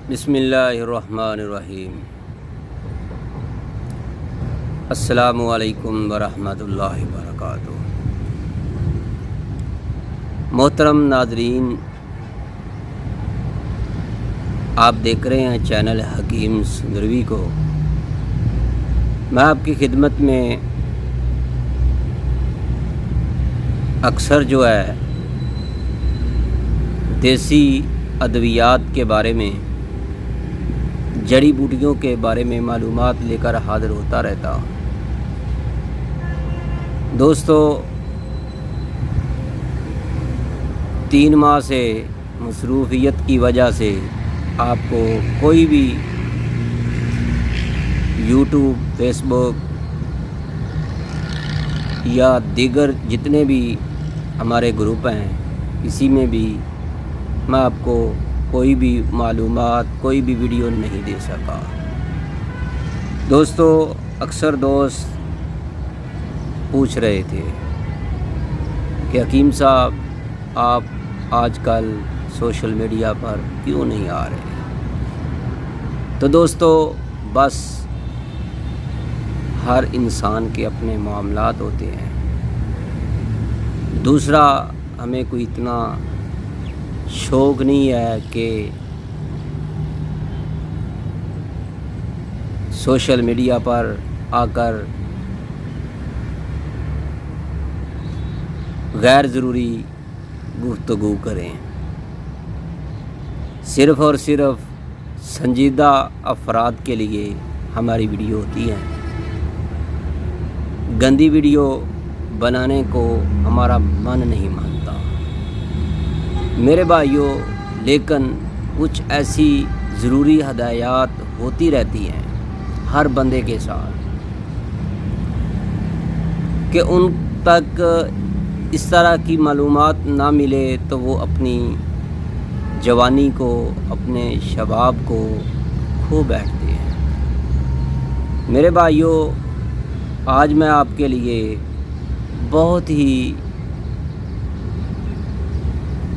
बिस्मिल्लाहिर्रहमानिर्रहीम। अस्सलामु अलैकुम वरहमतुल्लाहि वबरकातुहू। मोहतरम नाज़रीन, आप देख रहे हैं चैनल हकीम सुंदरवी को। मैं आपकी खिदमत में अक्सर जो है देसी अद्वियात के बारे में, जड़ी बूटियों के बारे में मालूमात लेकर हाज़िर होता रहता हूँ। दोस्तों, 3 माह से मसरूफियत की वजह से आपको कोई भी यूट्यूब, फेसबुक या दीगर जितने भी हमारे ग्रुप हैं, किसी में भी मैं आपको कोई भी मालूमात, कोई भी वीडियो नहीं दे सका। दोस्तों, अक्सर दोस्त पूछ रहे थे कि हकीम साहब, आप आजकल सोशल मीडिया पर क्यों नहीं आ रहे। तो दोस्तों, बस हर इंसान के अपने मामलात होते हैं। दूसरा, हमें कोई इतना शौक़ नहीं है कि सोशल मीडिया पर आकर गैर ज़रूरी गुफ्तगू करें। सिर्फ़ और सिर्फ संजीदा अफराद के लिए हमारी वीडियो होती है। गंदी वीडियो बनाने को हमारा मन नहीं मानता मेरे भाइयों, लेकिन कुछ ऐसी ज़रूरी हदायत होती रहती हैं हर बंदे के साथ कि उन तक इस तरह की मालूमात ना मिले तो वो अपनी जवानी को, अपने शबाब को खो बैठते हैं। मेरे भाइयों, आज मैं आपके लिए बहुत ही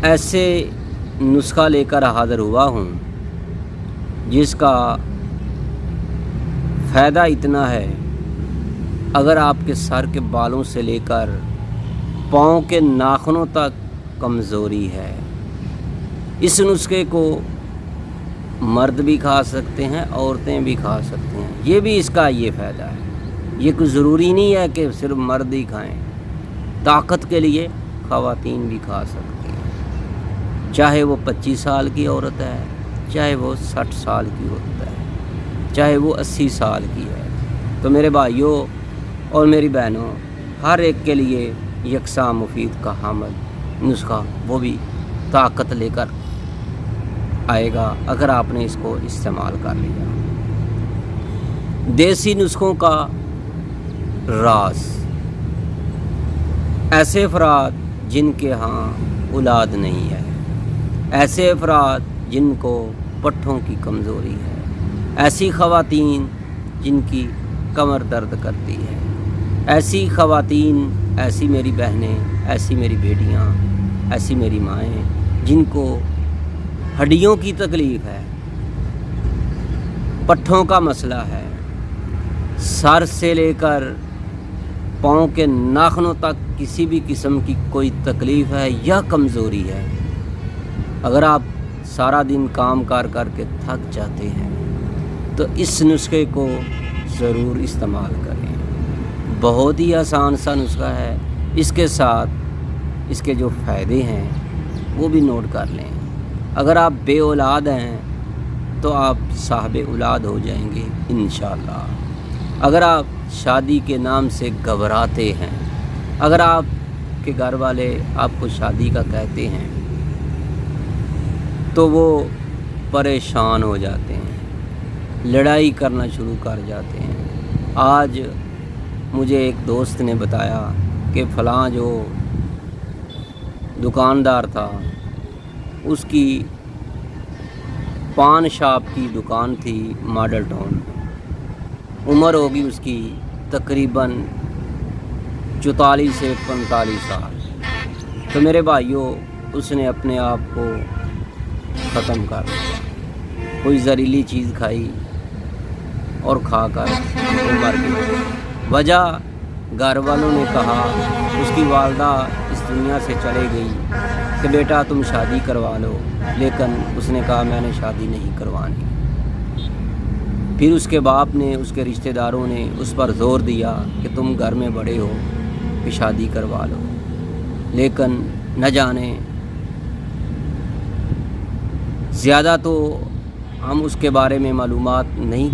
ऐसे नुस्खा लेकर हाज़िर हुआ हूँ जिसका फ़ायदा इतना है, अगर आपके सर के बालों से लेकर पाँव के नाखूनों तक कमज़ोरी है, इस नुस्खे को मर्द भी खा सकते हैं, औरतें भी खा सकते हैं। ये भी इसका ये फ़ायदा है। ये कुछ ज़रूरी नहीं है कि सिर्फ मर्द ही खाएं। ताकत के लिए ख़वातीन भी खा सकती हैं, चाहे वो 25 साल की औरत है, चाहे वो 60 साल की औरत है, चाहे वो 80 साल की है। तो मेरे भाइयों और मेरी बहनों, हर एक के लिए यकसा मुफीद का हामिल नुस्खा वो भी ताकत लेकर आएगा अगर आपने इसको इस्तेमाल कर लिया। देसी नुस्खों का राज। ऐसे अफराद जिनके यहाँ औलाद नहीं है, ऐसे अफराद जिनको पट्ठों की कमज़ोरी है, ऐसी ख़वातीन जिनकी कमर दर्द करती है, ऐसी ख़वातीन, ऐसी मेरी बहनें, ऐसी मेरी बेटियां, ऐसी मेरी माएँ जिनको हड्डियों की तकलीफ़ है, पट्ठों का मसला है, सर से लेकर पाँव के नाखूनों तक किसी भी किस्म की कोई तकलीफ़ है या कमज़ोरी है। अगर आप सारा दिन काम कार करके थक जाते हैं तो इस नुस्खे को ज़रूर इस्तेमाल करें। बहुत ही आसान सा नुस्खा है। इसके साथ इसके जो फ़ायदे हैं वो भी नोट कर लें। अगर आप बे औलाद हैं तो आप साहिब औलाद हो जाएंगे इंशाअल्लाह। अगर आप शादी के नाम से घबराते हैं, अगर आपके घर वाले आपको शादी का कहते हैं तो वो परेशान हो जाते हैं, लड़ाई करना शुरू कर जाते हैं। आज मुझे एक दोस्त ने बताया कि फ़लाँ जो दुकानदार था, उसकी पान शॉप की दुकान थी मॉडल टाउन में। उम्र होगी उसकी तकरीबन 44 से 45 साल। तो मेरे भाइयों, उसने अपने आप को ख़त्म कर दिया। कोई जहरीली चीज़ खाई और खाकर वो मर गई। वजह घर वालों ने कहा, उसकी वालदा इस दुनिया से चले गई कि बेटा तुम शादी करवा लो, लेकिन उसने कहा मैंने शादी नहीं करवानी। फिर उसके बाप ने, उसके रिश्तेदारों ने उस पर ज़ोर दिया कि तुम घर में बड़े हो कि शादी करवा लो, लेकिन न जाने ज़्यादा तो हम उसके बारे में मालूमात नहीं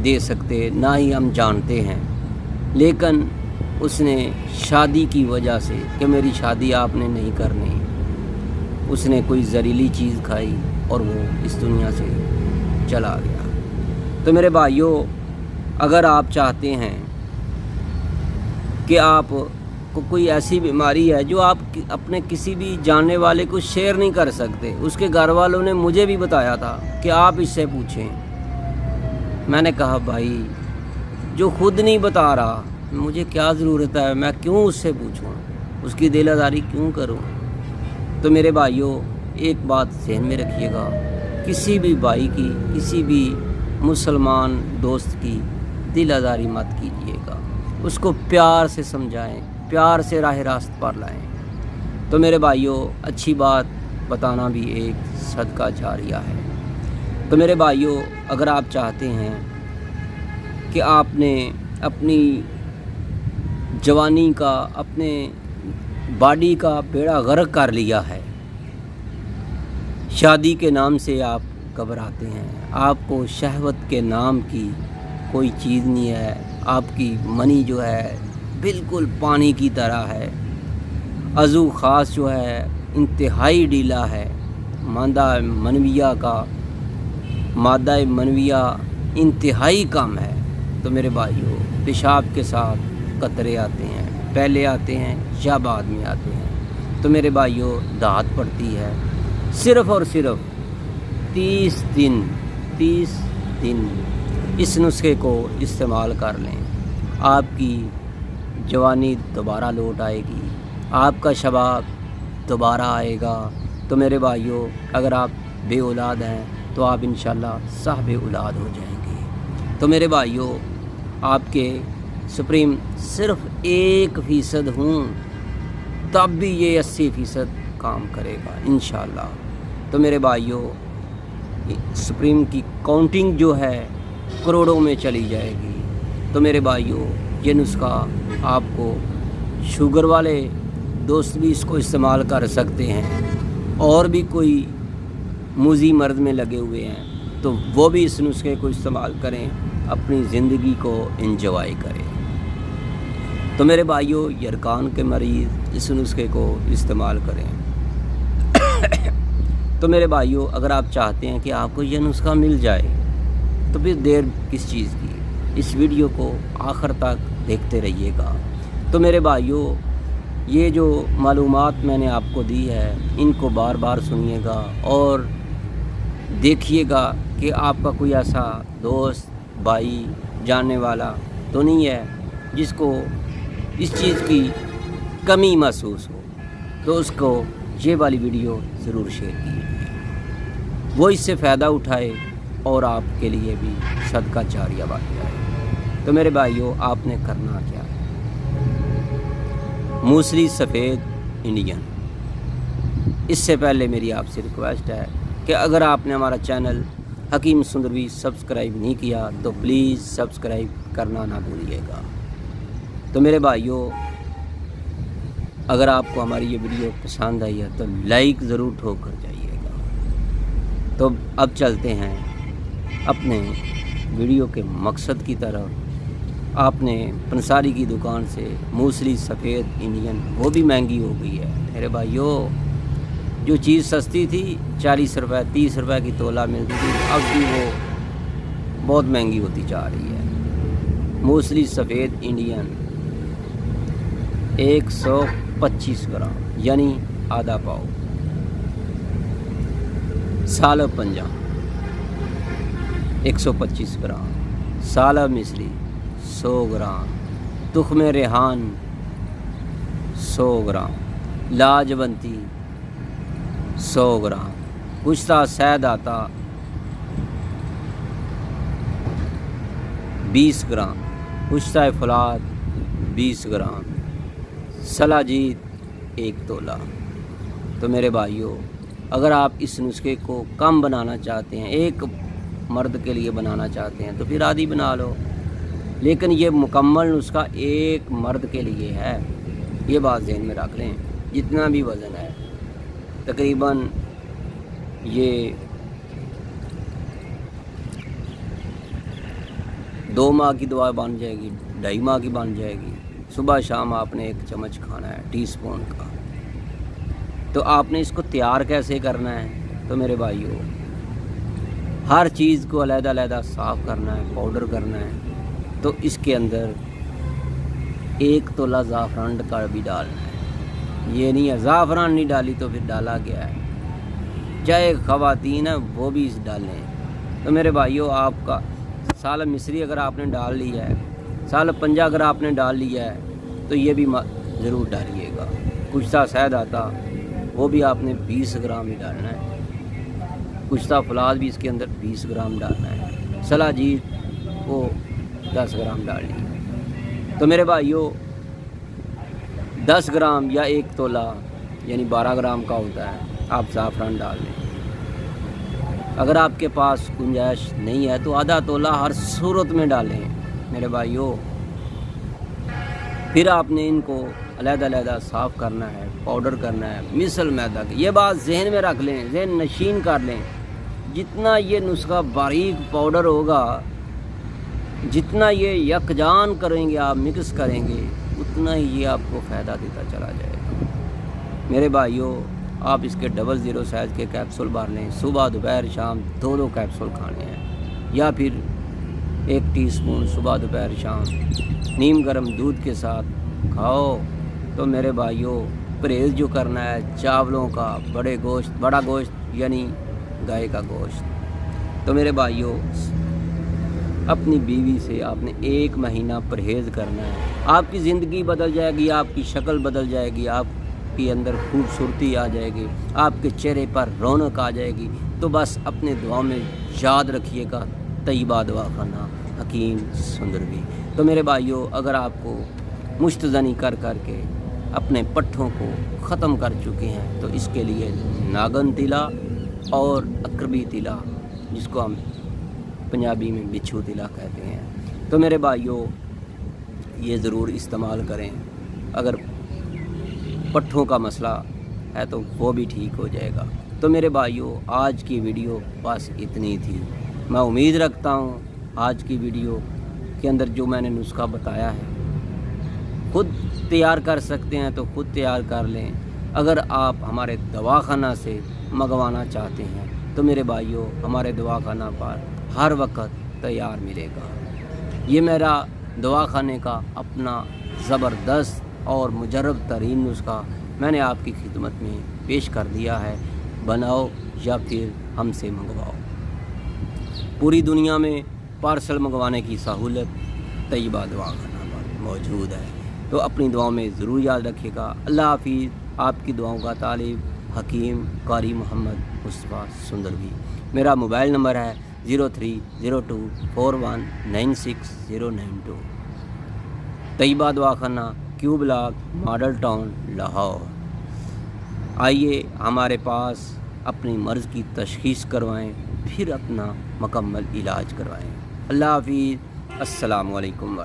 दे सकते, ना ही हम जानते हैं, लेकिन उसने शादी की वजह से कि मेरी शादी आपने नहीं करनी, उसने कोई जहरीली चीज़ खाई और वो इस दुनिया से चला गया। तो मेरे भाइयों, अगर आप चाहते हैं कि आप को कोई ऐसी बीमारी है जो आप अपने किसी भी जानने वाले को शेयर नहीं कर सकते, उसके घर वालों ने मुझे भी बताया था कि आप इससे पूछें। मैंने कहा भाई जो खुद नहीं बता रहा मुझे क्या ज़रूरत है, मैं क्यों उससे पूछूं, उसकी दिलदारी क्यों करूं। तो मेरे भाइयों, एक बात ध्यान में रखिएगा, किसी भी भाई की, किसी भी मुसलमान दोस्त की दिलदारी मत कीजिएगा, उसको प्यार से समझाएं, प्यार से राह रास्त पर लाएं। तो मेरे भाइयों, अच्छी बात बताना भी एक सदका जारिया है। तो मेरे भाइयों, अगर आप चाहते हैं कि आपने अपनी जवानी का, अपने बॉडी का बेड़ा गर्क कर लिया है, शादी के नाम से आप घबराते हैं, आपको शहवत के नाम की कोई चीज़ नहीं है, आपकी मनी जो है बिल्कुल पानी की तरह है, अज़ू ख़ास जो है इंतहाई ढीला है, मादा मनविया इंतहाई कम है। तो मेरे भाइयों, पेशाब के साथ कतरे आते हैं, पहले आते हैं या बाद में आते हैं। तो मेरे भाइयों, दाद पड़ती है, सिर्फ़ और सिर्फ 30 दिन इस नुस्खे को इस्तेमाल कर लें, आपकी जवानी दोबारा लौट आएगी, आपका शबाब दोबारा आएगा। तो मेरे भाइयों, अगर आप बे औलाद हैं तो आप इंशाल्लाह साहिब औलाद हो जाएंगे। तो मेरे भाइयों, आपके सुप्रीम सिर्फ 1% हूँ तब भी ये 80% काम करेगा इंशाल्लाह। तो मेरे भाइयों, सुप्रीम की काउंटिंग जो है करोड़ों में चली जाएगी। तो मेरे भाइयों, ये नुस्खा आपको शुगर वाले दोस्त भी इसको इस्तेमाल कर सकते हैं, और भी कोई मुजी मर्द में लगे हुए हैं तो वो भी इस नुस्खे को इस्तेमाल करें, अपनी ज़िंदगी को एंजॉय करें। तो मेरे भाइयों, यरकान के मरीज़ इस नुस्खे को इस्तेमाल करें। तो मेरे भाइयों, अगर आप चाहते हैं कि आपको यह नुस्खा मिल जाए तो फिर देर किस चीज़ की, इस वीडियो को आखिर तक देखते रहिएगा। तो मेरे भाइयों, ये जो मालूमात मैंने आपको दी है इनको बार बार सुनिएगा और देखिएगा कि आपका कोई ऐसा दोस्त, भाई, जानने वाला तो नहीं है जिसको इस चीज़ की कमी महसूस हो, तो उसको ये वाली वीडियो ज़रूर शेयर कीजिए, वो इससे फ़ायदा उठाए और आपके लिए भी सदका जारिया बन जाए। तो मेरे भाइयों, आपने करना क्या है, मूसली सफ़ेद इंडियन। इससे पहले मेरी आपसे रिक्वेस्ट है कि अगर आपने हमारा चैनल हकीम सुंदरवी सब्सक्राइब नहीं किया तो प्लीज़ सब्सक्राइब करना ना भूलिएगा। तो मेरे भाइयों, अगर आपको हमारी ये वीडियो पसंद आई है तो लाइक ज़रूर ठोक कर जाइएगा। तो अब चलते हैं अपने वीडियो के मकसद की तरफ। आपने पंसारी की दुकान से मूसली सफ़ेद इंडियन, वो भी महंगी हो गई है मेरे भाइयों। जो चीज़ सस्ती थी 40 रुपये 30 रुपये की तोला मिलती थी, अब भी वो बहुत महंगी होती जा रही है। मूसली सफ़ेद इंडियन 125 ग्राम यानी आधा पाव, सालब पंजाब 125 ग्राम, सालब मिश्री 100 ग्राम, तुख्म रेहान 100 ग्राम, लाजवंती 100 ग्राम, गुश्ता सैद आता 20 ग्राम, पुश्ता फौलाद 20 ग्राम, सलाजीत 1 तोला। तो मेरे भाइयों, अगर आप इस नुस्खे को कम बनाना चाहते हैं, एक मर्द के लिए बनाना चाहते हैं, तो फिर आधी बना लो, लेकिन ये मुकम्मल नुस्खा एक मर्द के लिए है। ये बात ज़हन में रख लें। जितना भी वज़न है, तकरीबन ये 2 माह की दवा बन जाएगी, 2.5 माह की बन जाएगी। सुबह शाम आपने 1 चम्मच खाना है, टीस्पून का। तो आपने इसको तैयार कैसे करना है? तो मेरे भाइयों, हर चीज़ को अलग-अलग साफ़ करना है, पाउडर करना है। तो इसके अंदर 1 तोला ज़ाफ़रान का भी डालना है। ये नहीं है ज़ाफ़रान नहीं डाली तो फिर डाला गया है, चाहे ख़वातीन है वो भी इस डालें। तो मेरे भाइयों, आपका साल मिस्री अगर आपने डाल लिया है, साल पंजा अगर आपने डाल लिया है, तो ये भी ज़रूर डालिएगा। कुश्ता शहद आता, वो भी आपने 20 ग्राम ही डालना है। कुश्ता फौलाद भी इसके अंदर 20 ग्राम डालना है। सलाजीत वो 10 ग्राम डाल लीजिए। तो मेरे भाइयों, 10 ग्राम या 1 तोला यानी 12 ग्राम का होता है, आप ज़ाफ़रान डाल लें। अगर आपके पास गुंजाइश नहीं है तो आधा तोला हर सूरत में डालें मेरे भाइयों। फिर आपने इनको अलग-अलग साफ़ करना है, पाउडर करना है, मिसल मैदा की। ये बात जहन में रख लें, जहन नशीन कर लें। जितना ये नुस्खा बारीक पाउडर होगा, जितना ये यकजान करेंगे, आप मिक्स करेंगे, उतना ही ये आपको फ़ायदा देता चला जाएगा। मेरे भाइयों, आप इसके 00 साइज़ के कैप्सूल भर लें। सुबह दोपहर शाम 2-2 कैप्सूल खाने हैं, या फिर 1 टीस्पून सुबह दोपहर शाम नीम गर्म दूध के साथ खाओ। तो मेरे भाइयों, परहेज़ जो करना है चावलों का, बड़ा गोश्त यानी गाय का गोश्त। तो मेरे भाइयों, अपनी बीवी से आपने 1 महीना परहेज़ करना है। आपकी ज़िंदगी बदल जाएगी, आपकी शक्ल बदल जाएगी, आपके अंदर खूबसूरती आ जाएगी, आपके चेहरे पर रौनक आ जाएगी। तो बस अपने दुआ में याद रखिएगा, तैयबा दवाखाना हकीम सुंदरवी। तो मेरे भाइयों, अगर आपको मुश्तज़नी कर के अपने पट्ठों को ख़त्म कर चुके हैं, तो इसके लिए नागन तिला और अकरबी तिला, जिसको हम पंजाबी में बिच्छू तिला कहते हैं, तो मेरे भाइयों ये ज़रूर इस्तेमाल करें। अगर पट्ठों का मसला है तो वो भी ठीक हो जाएगा। तो मेरे भाइयों, आज की वीडियो बस इतनी थी। मैं उम्मीद रखता हूँ आज की वीडियो के अंदर जो मैंने नुस्खा बताया है, खुद तैयार कर सकते हैं तो खुद तैयार कर लें। अगर आप हमारे दवाखाना से मंगवाना चाहते हैं तो मेरे भाइयों, हमारे दवाखाना पर हर वक्त तैयार मिलेगा। ये मेरा दवाखाने का अपना ज़बरदस्त और मुजर्रब तरीन नुस्खा मैंने आपकी खिदमत में पेश कर दिया है। बनाओ या फिर हमसे मंगवाओ। पूरी दुनिया में पार्सल मंगवाने की सहूलत तैयबा दवाखाना पर मौजूद है। तो अपनी दुआओं में ज़रूर याद रखिएगा। अल्लाह हाफिज़। आपकी दुआओं का तालिब हकीम कारी मोहम्मद मुस्तफ़ा सुंदरवी। मेरा मोबाइल नंबर है 0302419692। तैयबा दवाखाना, Q block, model town, Lahore. आइए हमारे पास अपनी मर्ज़ की तशख़ीस करवाएं, फिर अपना मुकम्मल इलाज करवाएं। अल्लाह हाफिज़। अस्सलामु अलैकुम।